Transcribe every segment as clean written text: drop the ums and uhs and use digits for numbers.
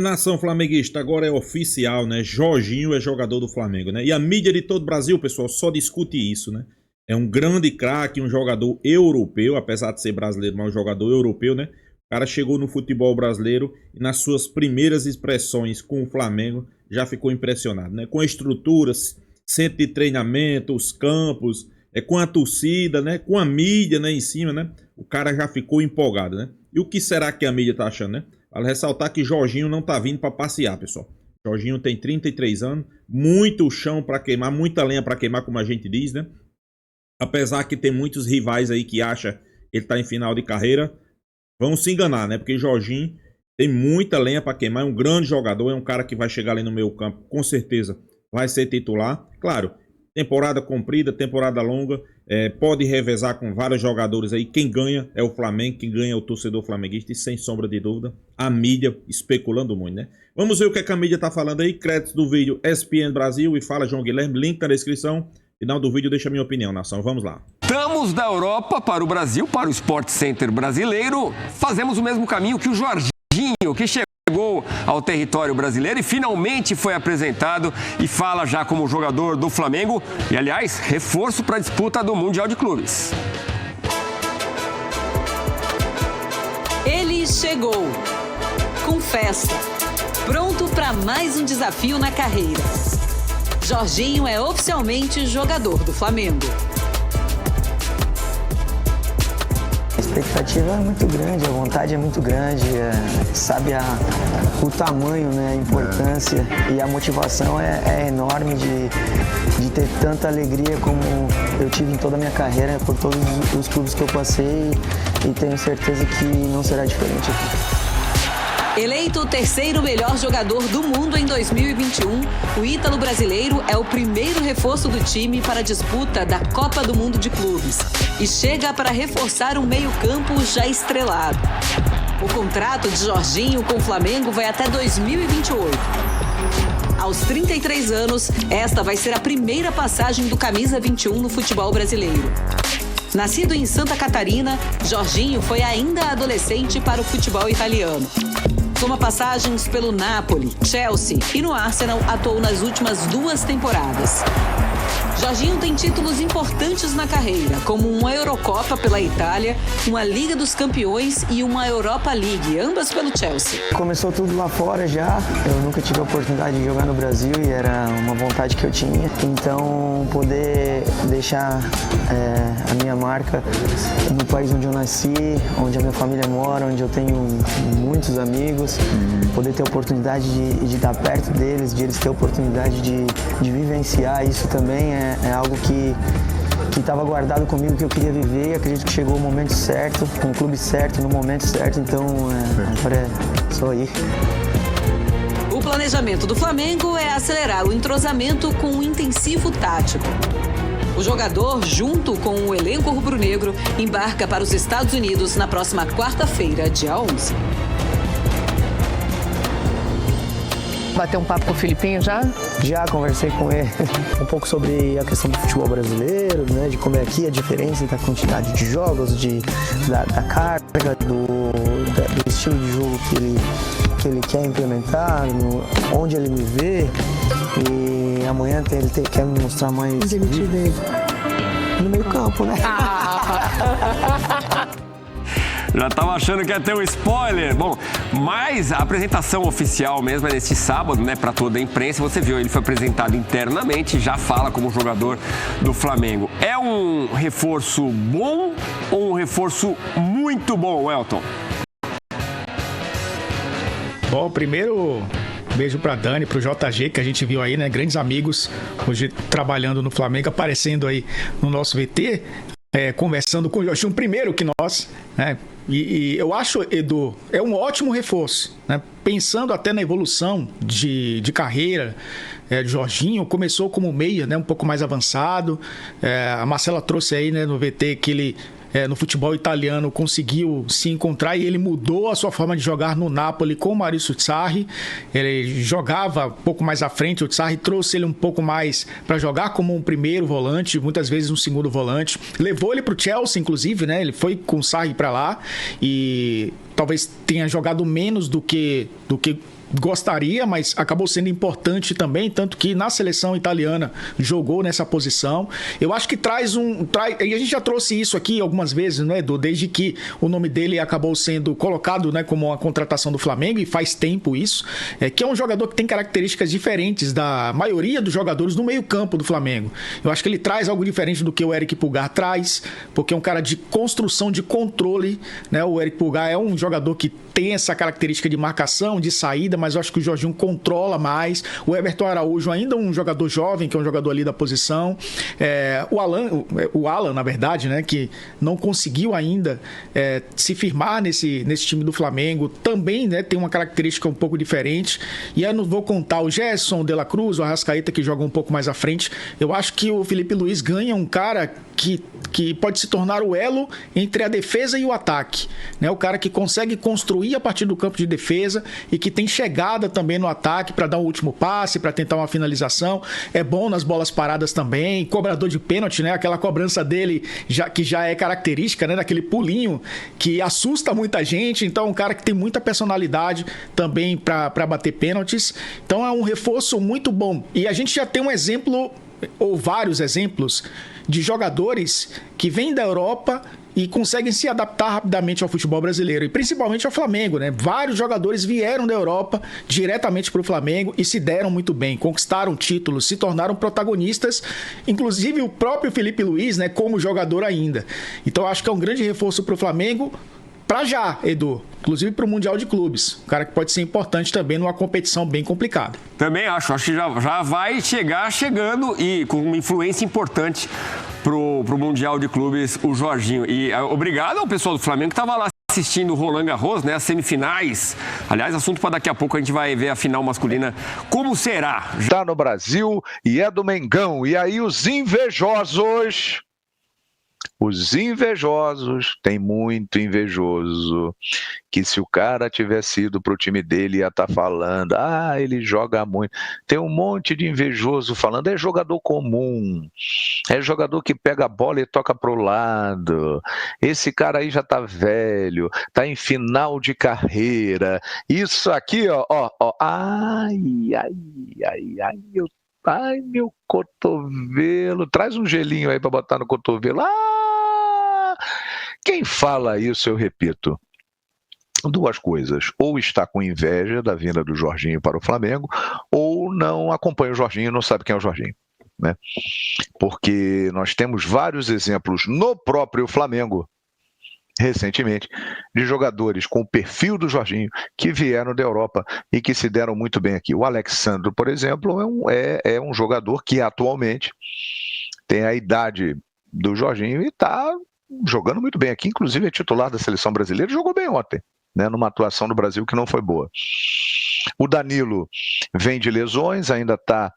Nação flamenguista, agora é oficial, né? Jorginho é jogador do Flamengo, né? E a mídia de todo o Brasil, pessoal, só discute isso, né? É um grande craque, um jogador europeu, apesar de ser brasileiro, mas um jogador europeu, né? O cara chegou no futebol brasileiro e nas suas primeiras expressões com o Flamengo já ficou impressionado, né? Com estruturas, centro de treinamento, os campos, com a torcida, né? Com a mídia, né? Em cima, né? O cara já ficou empolgado, né? E o que será que a mídia tá achando, né? Vale ressaltar que Jorginho não tá vindo para passear, pessoal. Jorginho tem 33 anos, muito chão para queimar, muita lenha para queimar, como a gente diz, né? Apesar que tem muitos rivais aí que acham que ele tá em final de carreira, vão se enganar, né? Porque Jorginho tem muita lenha para queimar, é um grande jogador, é um cara que vai chegar ali no meio campo, com certeza vai ser titular. Claro, temporada comprida, temporada longa, pode revezar com vários jogadores aí. Quem ganha é o Flamengo, quem ganha é o torcedor flamenguista e sem sombra de dúvida, a mídia especulando muito, né? Vamos ver o que a mídia tá falando aí. Créditos do vídeo ESPN Brasil e Fala João Guilherme, link na descrição. Final do vídeo deixa a minha opinião, nação. Vamos lá. Estamos da Europa para o Brasil, para o Sport Center brasileiro. Fazemos o mesmo caminho que o Jorginho, que chegou ao território brasileiro e finalmente foi apresentado e fala já como jogador do Flamengo. E, aliás, reforço para a disputa do Mundial de Clubes. Ele chegou com festa, pronto para mais um desafio na carreira. Jorginho é oficialmente jogador do Flamengo. A expectativa é muito grande, a vontade é muito grande, sabe o tamanho, né, a importância e a motivação é enorme de ter tanta alegria como eu tive em toda a minha carreira, por todos os clubes que eu passei e tenho certeza que não será diferente aqui. Eleito o terceiro melhor jogador do mundo em 2021, o ítalo brasileiro é o primeiro reforço do time para a disputa da Copa do Mundo de Clubes e chega para reforçar um meio-campo já estrelado. O contrato de Jorginho com o Flamengo vai até 2028. Aos 33 anos, esta vai ser a primeira passagem do camisa 21 no futebol brasileiro. Nascido em Santa Catarina, Jorginho foi ainda adolescente para o futebol italiano. Soma passagens pelo Napoli, Chelsea e no Arsenal, atuou nas últimas 2 temporadas. Jorginho tem títulos importantes na carreira, como uma Eurocopa pela Itália, uma Liga dos Campeões e uma Europa League, ambas pelo Chelsea. Começou tudo lá fora já, eu nunca tive a oportunidade de jogar no Brasil e era uma vontade que eu tinha. Então, poder deixar a minha marca no país onde eu nasci, onde a minha família mora, onde eu tenho muitos amigos, poder ter a oportunidade de estar perto deles, de eles terem a oportunidade de vivenciar isso também é algo que estava guardado comigo, que eu queria viver, e acredito que chegou o momento certo, com o clube certo, no momento certo, então agora é só ir. O planejamento do Flamengo é acelerar o entrosamento com um intensivo tático. O jogador, junto com o elenco rubro-negro, embarca para os Estados Unidos na próxima quarta-feira, dia 11. Bater um papo com o Filipinho já? Já conversei com ele um pouco sobre a questão do futebol brasileiro, né, de como é aqui a diferença da quantidade de jogos, da carga, do estilo de jogo que ele quer implementar, onde ele me vê. E amanhã ele quer me mostrar mais. Onde ele te vê? No meio campo, né? Já estava achando que ia ter um spoiler. Bom, mas a apresentação oficial mesmo é neste sábado, né, para toda a imprensa. Você viu, ele foi apresentado internamente, já fala como jogador do Flamengo. É um reforço bom ou um reforço muito bom, Elton? Bom, primeiro, beijo pra Dani, pro JG, que a gente viu aí, né? Grandes amigos, hoje trabalhando no Flamengo, aparecendo aí no nosso VT, conversando com o Jorginho, primeiro que nós, né? E eu acho, Edu, é um ótimo reforço, né? Pensando até na evolução de carreira de Jorginho, começou como meia, né? Um pouco mais avançado. A Marcela trouxe aí, né, no VT que ele no futebol italiano conseguiu se encontrar e ele mudou a sua forma de jogar no Napoli com o Maurizio Sarri. Ele jogava um pouco mais à frente, o Sarri trouxe ele um pouco mais para jogar como um primeiro volante, muitas vezes um segundo volante. Levou ele para o Chelsea, inclusive, né? Ele foi com o Sarri para lá e talvez tenha jogado menos do que gostaria, mas acabou sendo importante também, tanto que na seleção italiana jogou nessa posição. Eu acho que e a gente já trouxe isso aqui algumas vezes, né, Edu, desde que o nome dele acabou sendo colocado, né, como uma contratação do Flamengo, e faz tempo isso, que é um jogador que tem características diferentes da maioria dos jogadores no meio-campo do Flamengo. Eu acho que ele traz algo diferente do que o Eric Pulgar traz, porque é um cara de construção, de controle, né? O Eric Pulgar é um jogador que tem essa característica de marcação, de saída, mas eu acho que o Jorginho controla mais. O Everton Araújo ainda um jogador jovem, que é um jogador ali da posição. O Alan, na verdade, né, que não conseguiu ainda se firmar nesse time do Flamengo, também, né, tem uma característica um pouco diferente. E eu não vou contar o Gerson, o De La Cruz, o Arrascaeta, que joga um pouco mais à frente. Eu acho que o Felipe Luiz ganha um cara que pode se tornar o elo entre a defesa e o ataque, né? O cara que consegue construir a partir do campo de defesa e que tem chegada também no ataque para dar um último passe, para tentar uma finalização. É bom nas bolas paradas também, cobrador de pênalti, né? Aquela cobrança dele que já é característica, né? Daquele pulinho que assusta muita gente. Então é um cara que tem muita personalidade também para bater pênaltis. Então é um reforço muito bom. E a gente já tem um exemplo, ou vários exemplos, de jogadores que vêm da Europa e conseguem se adaptar rapidamente ao futebol brasileiro, e principalmente ao Flamengo, né? Vários jogadores vieram da Europa diretamente para o Flamengo e se deram muito bem, conquistaram títulos, se tornaram protagonistas, inclusive o próprio Felipe Luiz, né, como jogador ainda. Então acho que é um grande reforço para o Flamengo, para já, Edu, inclusive para o Mundial de Clubes, um cara que pode ser importante também numa competição bem complicada. Também acho que já vai chegando e com uma influência importante pro Mundial de Clubes, o Jorginho. E obrigado ao pessoal do Flamengo que estava lá assistindo o Roland Garros, né, as semifinais. Aliás, assunto para daqui a pouco, a gente vai ver a final masculina. Como será? Está no Brasil e é do Mengão. E aí os invejosos... tem muito invejoso, que se o cara tivesse ido pro time dele ia estar falando, ele joga muito. Tem um monte de invejoso falando, é jogador comum, é jogador que pega a bola e toca pro lado, esse cara aí já tá velho, tá em final de carreira, isso aqui, ó, ai, meu cotovelo, traz um gelinho aí pra botar no cotovelo, quem fala isso, eu repito, duas coisas, ou está com inveja da vinda do Jorginho para o Flamengo, ou não acompanha o Jorginho e não sabe quem é o Jorginho, né? Porque nós temos vários exemplos no próprio Flamengo, recentemente, de jogadores com o perfil do Jorginho que vieram da Europa e que se deram muito bem aqui. O Alexandro, por exemplo, é um jogador que atualmente tem a idade do Jorginho e está jogando muito bem aqui, inclusive é titular da seleção brasileira, jogou bem ontem, né, numa atuação do Brasil que não foi boa. O Danilo vem de lesões, ainda está,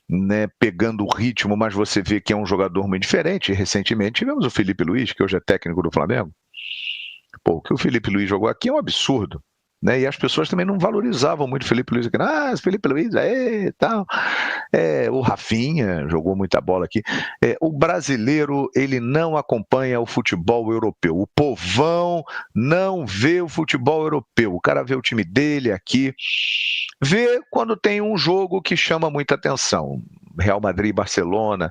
né, pegando o ritmo, mas você vê que é um jogador muito diferente. Recentemente tivemos o Felipe Luiz, que hoje é técnico do Flamengo. O que o Felipe Luiz jogou aqui é um absurdo, né? E as pessoas também não valorizavam muito o Felipe Luiz aqui. Felipe Luiz, tal. O Rafinha jogou muita bola aqui. O brasileiro, ele não acompanha o futebol europeu. O povão não vê o futebol europeu. O cara vê o time dele aqui, vê quando tem um jogo que chama muita atenção. Real Madrid e Barcelona.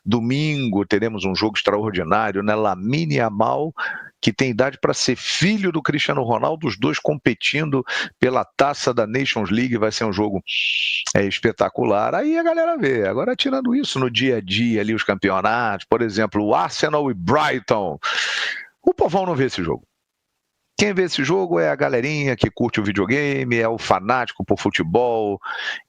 Domingo teremos um jogo extraordinário, né? Lamine Yamal, que tem idade para ser filho do Cristiano Ronaldo, os dois competindo pela taça da Nations League, vai ser um jogo espetacular. Aí a galera vê. Agora, tirando isso no dia a dia, ali os campeonatos, por exemplo, o Arsenal e Brighton, o povão não vê esse jogo. Quem vê esse jogo é a galerinha que curte o videogame, é o fanático por futebol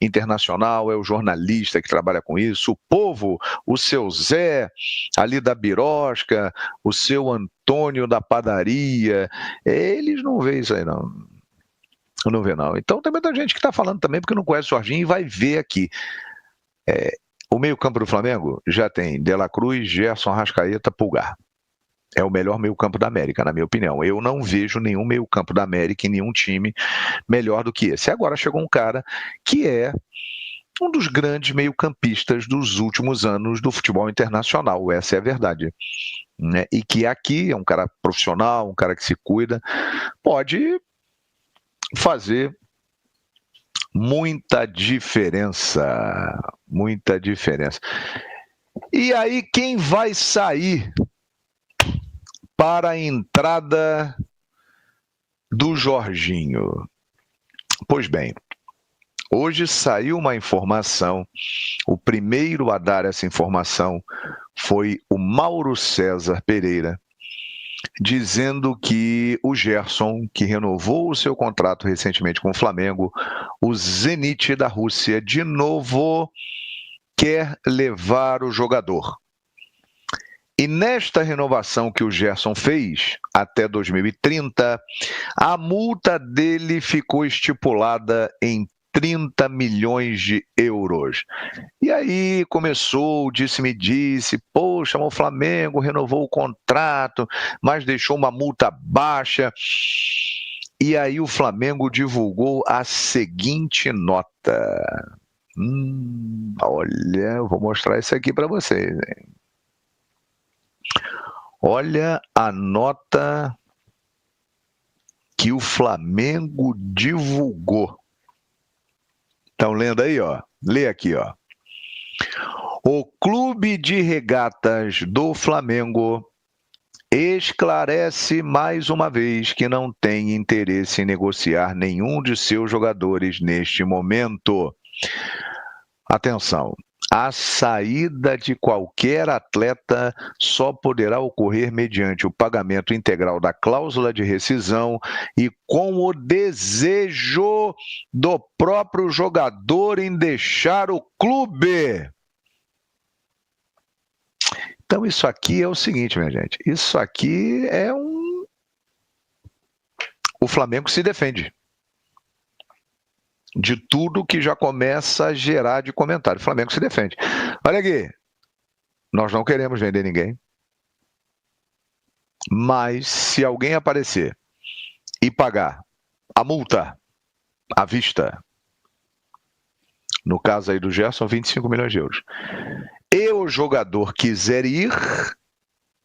internacional, é o jornalista que trabalha com isso, o povo, o seu Zé ali da birosca, o seu Antônio da padaria, eles não veem isso aí não. Não vê não. Então tem muita gente que está falando também porque não conhece o Jorginho e vai ver aqui. O meio campo do Flamengo já tem De La Cruz, Gerson, Arrascaeta, Pulgar. É o melhor meio-campo da América, na minha opinião. Eu não vejo nenhum meio-campo da América em nenhum time melhor do que esse. Agora chegou um cara que é um dos grandes meio-campistas dos últimos anos do futebol internacional. Essa é a verdade. Né? E que aqui é um cara profissional, um cara que se cuida, pode fazer muita diferença. Muita diferença. E aí, quem vai sair para a entrada do Jorginho? Pois bem, hoje saiu uma informação, o primeiro a dar essa informação foi o Mauro César Pereira, dizendo que o Gerson, que renovou o seu contrato recentemente com o Flamengo, o Zenit da Rússia, de novo quer levar o jogador. E nesta renovação que o Gerson fez até 2030, a multa dele ficou estipulada em 30 milhões de euros. E aí começou, disse-me-disse, poxa, o Flamengo renovou o contrato, mas deixou uma multa baixa. E aí o Flamengo divulgou a seguinte nota. Olha, eu vou mostrar isso aqui para vocês, hein? Olha a nota que o Flamengo divulgou. Estão lendo aí, ó? Lê aqui, ó. O Clube de Regatas do Flamengo esclarece mais uma vez que não tem interesse em negociar nenhum de seus jogadores neste momento. Atenção. A saída de qualquer atleta só poderá ocorrer mediante o pagamento integral da cláusula de rescisão e com o desejo do próprio jogador em deixar o clube. Então, isso aqui é o seguinte, minha gente. Isso aqui é O Flamengo se defende de tudo que já começa a gerar de comentário. O Flamengo se defende. Olha aqui, nós não queremos vender ninguém, mas se alguém aparecer e pagar a multa à vista, no caso aí do Gerson, 25 milhões de euros, e o jogador quiser ir,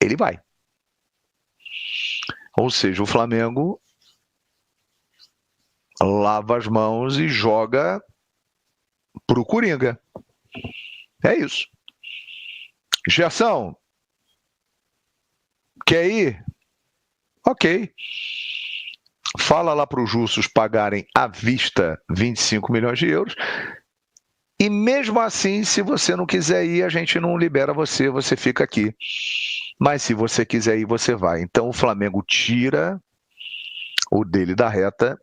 ele vai. Ou seja, o Flamengo lava as mãos e joga pro Coringa. É isso. Gerson, quer ir? Ok. Fala lá para os russos pagarem à vista 25 milhões de euros. E mesmo assim, se você não quiser ir, a gente não libera você, você fica aqui. Mas se você quiser ir, você vai. Então o Flamengo tira o dele da reta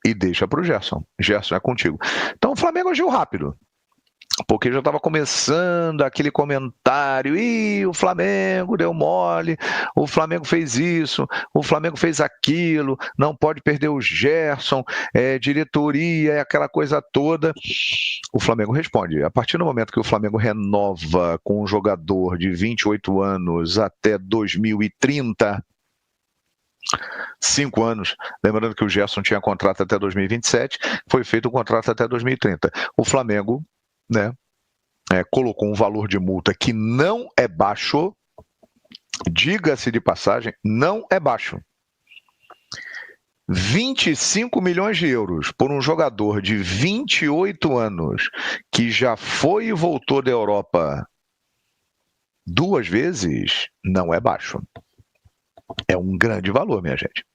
e deixa para o Gerson. Gerson, é contigo. Então o Flamengo agiu rápido, porque já estava começando aquele comentário, o Flamengo deu mole, o Flamengo fez isso, o Flamengo fez aquilo, não pode perder o Gerson, diretoria, aquela coisa toda. O Flamengo responde. A partir do momento que o Flamengo renova com um jogador de 28 anos até 2030, 5 anos, lembrando que o Gerson tinha contrato até 2027, foi feito um contrato até 2030. O Flamengo, né, colocou um valor de multa que não é baixo, diga-se de passagem, não é baixo. 25 milhões de euros por um jogador de 28 anos que já foi e voltou da Europa 2 vezes, não é baixo. É um grande valor, minha gente.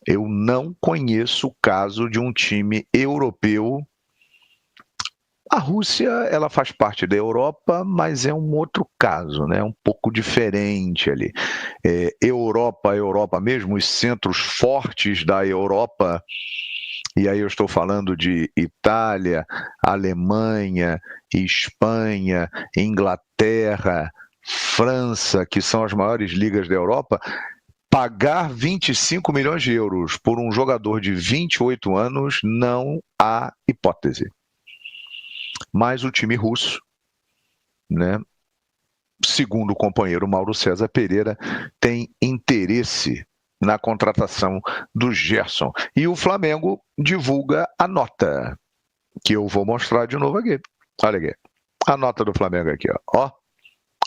Eu não conheço o caso de um time europeu. A Rússia, ela faz parte da Europa, mas é um outro caso, né? Um pouco diferente ali. Europa mesmo, os centros fortes da Europa, e aí eu estou falando de Itália, Alemanha, Espanha, Inglaterra, França, que são as maiores ligas da Europa, pagar 25 milhões de euros por um jogador de 28 anos não há hipótese. Mas o time russo, né, segundo o companheiro Mauro César Pereira, tem interesse na contratação do Gerson. E o Flamengo divulga a nota, que eu vou mostrar de novo aqui. Olha aqui. A nota do Flamengo aqui, ó.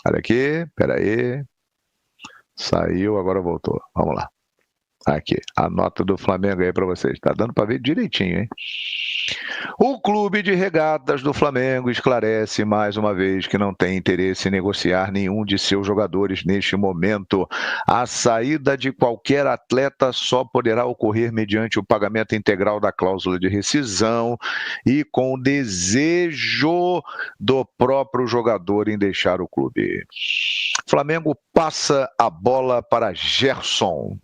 Olha aqui, peraí. Saiu, agora voltou. Vamos lá. Aqui, a nota do Flamengo aí para vocês. Tá dando para ver direitinho, hein? O Clube de Regatas do Flamengo esclarece mais uma vez que não tem interesse em negociar nenhum de seus jogadores neste momento. A saída de qualquer atleta só poderá ocorrer mediante o pagamento integral da cláusula de rescisão e com o desejo do próprio jogador em deixar o clube. Flamengo passa a bola para Gerson.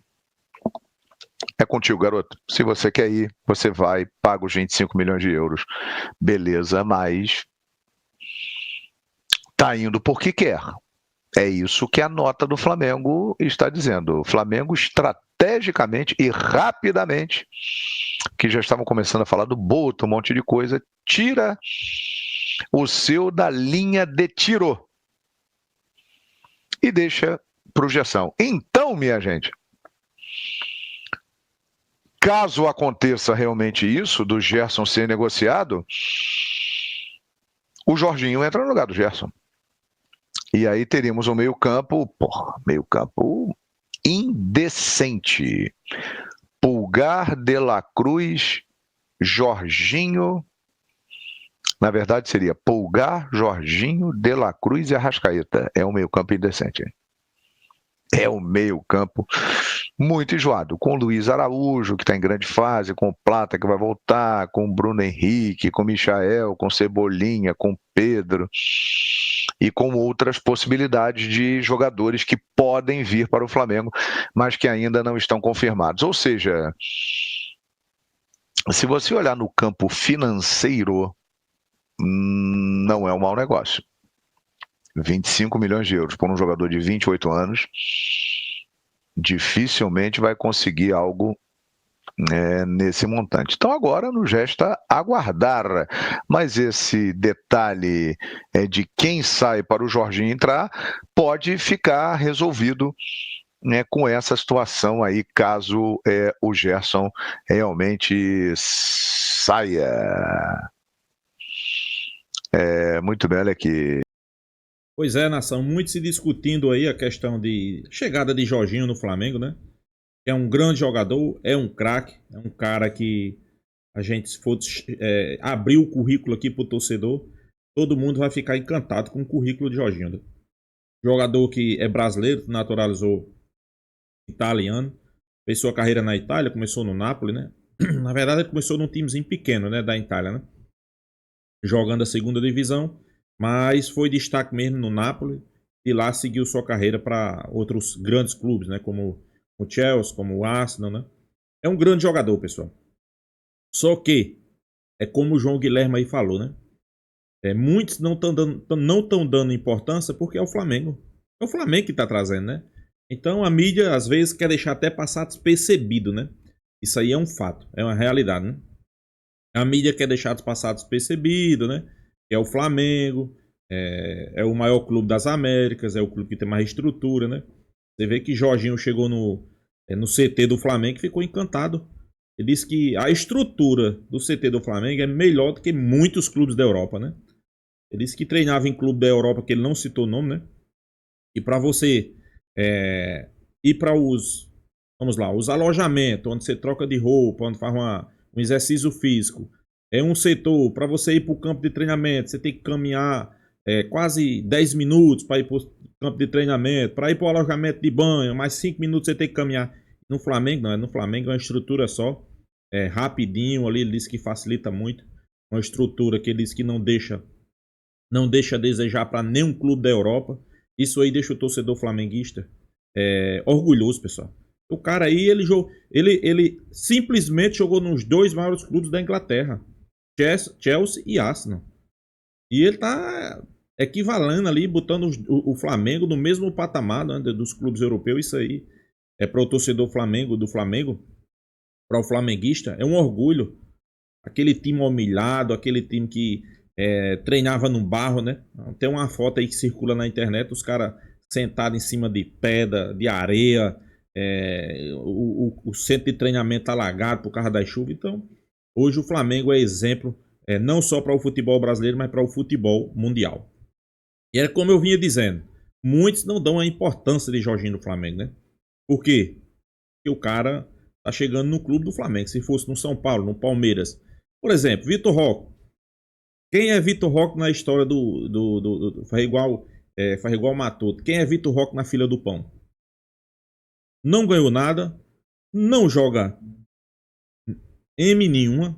É contigo, garoto. Se você quer ir, você vai, paga os 25 milhões de euros. Beleza, mas tá indo porque quer. É isso que a nota do Flamengo está dizendo. O Flamengo estrategicamente e rapidamente, que já estavam começando a falar do Boto, um monte de coisa, tira o seu da linha de tiro e deixa pro Gerson. Então, minha gente, caso aconteça realmente isso, do Gerson ser negociado, o Jorginho entra no lugar do Gerson. E aí teríamos um meio-campo indecente. Pulgar, De La Cruz, Jorginho. Na verdade seria Pulgar, Jorginho, De La Cruz e Arrascaeta. É um meio-campo indecente. É um meio-campo muito enjoado, com o Luiz Araújo, que está em grande fase, com o Plata, que vai voltar, com o Bruno Henrique, com o Michael, com o Cebolinha, com o Pedro, e com outras possibilidades de jogadores que podem vir para o Flamengo, mas que ainda não estão confirmados. Ou seja, se você olhar no campo financeiro, não é um mau negócio. 25 milhões de euros por um jogador de 28 anos, dificilmente vai conseguir algo nesse montante. Então agora nos resta aguardar, mas esse detalhe de quem sai para o Jorginho entrar pode ficar resolvido, né, com essa situação aí, caso o Gerson realmente saia. Muito bem, olha aqui. Pois é, nação, muito se discutindo aí a questão de chegada de Jorginho no Flamengo, né? É um grande jogador, é um craque, é um cara que a gente, se for abrir o currículo aqui pro torcedor, todo mundo vai ficar encantado com o currículo de Jorginho, né? Jogador que é brasileiro, naturalizou italiano, fez sua carreira na Itália, começou no Napoli, né? Na verdade ele começou num timezinho pequeno, né, da Itália, né? Jogando a segunda divisão, mas foi destaque mesmo no Napoli e lá seguiu sua carreira para outros grandes clubes, né, como o Chelsea, como o Arsenal, né? É um grande jogador, pessoal. Só que é como o João Guilherme aí falou, né? Muitos não estão dando importância porque é o Flamengo. É o Flamengo que está trazendo, né? Então a mídia às vezes quer deixar até passar despercebido, né? Isso aí é um fato, é uma realidade, né? A mídia quer deixar passar despercebido, né? Que é o Flamengo, é o maior clube das Américas, é o clube que tem mais estrutura, né? Você vê que Jorginho chegou no CT do Flamengo e ficou encantado. Ele disse que a estrutura do CT do Flamengo é melhor do que muitos clubes da Europa, né? Ele disse que treinava em clube da Europa, que ele não citou o nome, né? E para você ir para os alojamentos, onde você troca de roupa, onde faz um exercício físico, é um setor, para você ir para o campo de treinamento, você tem que caminhar quase 10 minutos para ir para o campo de treinamento, para ir para o alojamento de banho, mais 5 minutos você tem que caminhar. No Flamengo, não, no Flamengo é uma estrutura só, rapidinho ali, ele disse que facilita muito, uma estrutura que ele disse que não deixa a desejar para nenhum clube da Europa. Isso aí deixa o torcedor flamenguista orgulhoso, pessoal. O cara aí, ele simplesmente jogou nos dois maiores clubes da Inglaterra, Chelsea e Arsenal. E ele tá equivalendo ali, botando o Flamengo no mesmo patamar, né, dos clubes europeus. Isso aí para o torcedor do Flamengo, para o flamenguista, é um orgulho. Aquele time humilhado, aquele time que treinava no barro, né? Tem uma foto aí que circula na internet, os caras sentados em cima de pedra, de areia, o centro de treinamento alagado por causa das chuvas. Então, hoje o Flamengo é exemplo, não só para o futebol brasileiro, mas para o futebol mundial. E é como eu vinha dizendo, muitos não dão a importância de Jorginho no Flamengo, né? Por quê? Porque o cara tá chegando no clube do Flamengo. Se fosse no São Paulo, no Palmeiras. Por exemplo, Vitor Roque. Quem é Vitor Roque na história do faz igual Matuto? Quem é Vitor Roque na fila do pão? Não ganhou nada, não joga M nenhuma.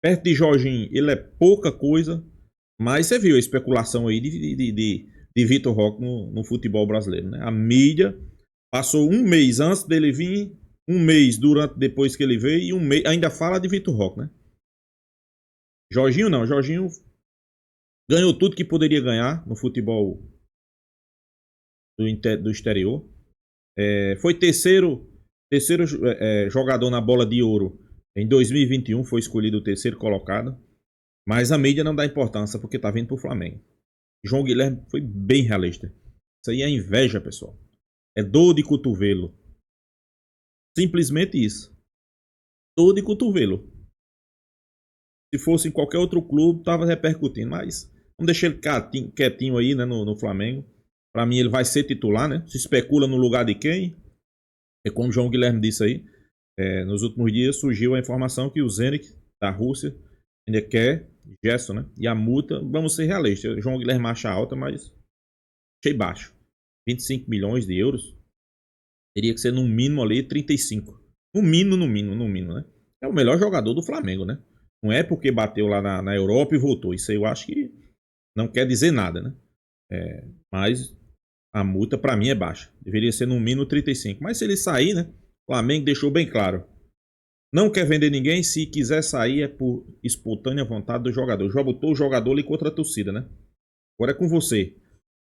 Perto de Jorginho, ele é pouca coisa, mas você viu a especulação aí de Vitor Roque no futebol brasileiro, né? A mídia passou um mês antes dele vir, um mês depois que ele veio e um mês ainda fala de Vitor Roque, né? Jorginho não, Jorginho ganhou tudo que poderia ganhar no futebol do exterior. Foi terceiro jogador na bola de ouro em 2021, foi escolhido o terceiro colocado. Mas a mídia não dá importância porque tá vindo pro Flamengo. João Guilherme foi bem realista. Isso aí é inveja, pessoal. É dor de cotovelo. Simplesmente isso. Dor de cotovelo. Se fosse em qualquer outro clube, tava repercutindo. Mas vamos deixar ele quietinho aí, né, no Flamengo. Pra mim ele vai ser titular, né? Se especula no lugar de quem? É como o João Guilherme disse aí. Nos últimos dias surgiu a informação que o Zenit da Rússia ainda quer Gerson, né? E a multa, vamos ser realistas. João Guilherme acha alta, mas achei baixo. 25 milhões de euros. Teria que ser no mínimo ali 35. No mínimo, né? É o melhor jogador do Flamengo, né? Não é porque bateu lá na Europa e voltou. Isso aí eu acho que não quer dizer nada, né? Mas a multa pra mim é baixa. Deveria ser no mínimo 35. Mas se ele sair, né? O Flamengo deixou bem claro. Não quer vender ninguém, se quiser sair é por espontânea vontade do jogador. Já botou o jogador ali contra a torcida, né? Agora é com você.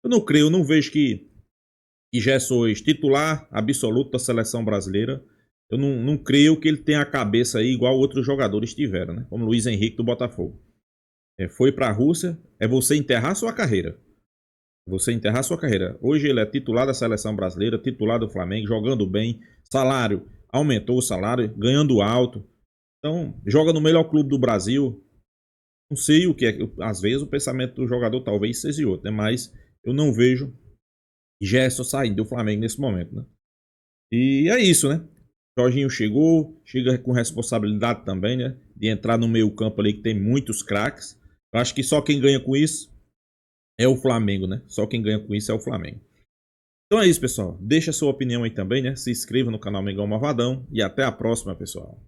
Eu não creio, eu não vejo que Gerson hoje, titular absoluto da seleção brasileira, eu não creio que ele tenha a cabeça aí igual outros jogadores tiveram, né? Como Luiz Henrique do Botafogo. Foi pra Rússia, é você enterrar sua carreira. Você enterrar sua carreira. Hoje ele é titular da seleção brasileira, titular do Flamengo, jogando bem, salário. Aumentou o salário, ganhando alto. Então, joga no melhor clube do Brasil. Não sei o que é. Às vezes o pensamento do jogador talvez seja outro, né? Mas eu não vejo Gerson saindo do Flamengo nesse momento, né? E é isso, né? Jorginho chega com responsabilidade também, né? De entrar no meio campo ali que tem muitos craques. Eu acho que só quem ganha com isso é o Flamengo, né? Só quem ganha com isso é o Flamengo. Então é isso, pessoal. Deixa a sua opinião aí também, né? Se inscreva no canal Mengão Malvadão e até a próxima, pessoal.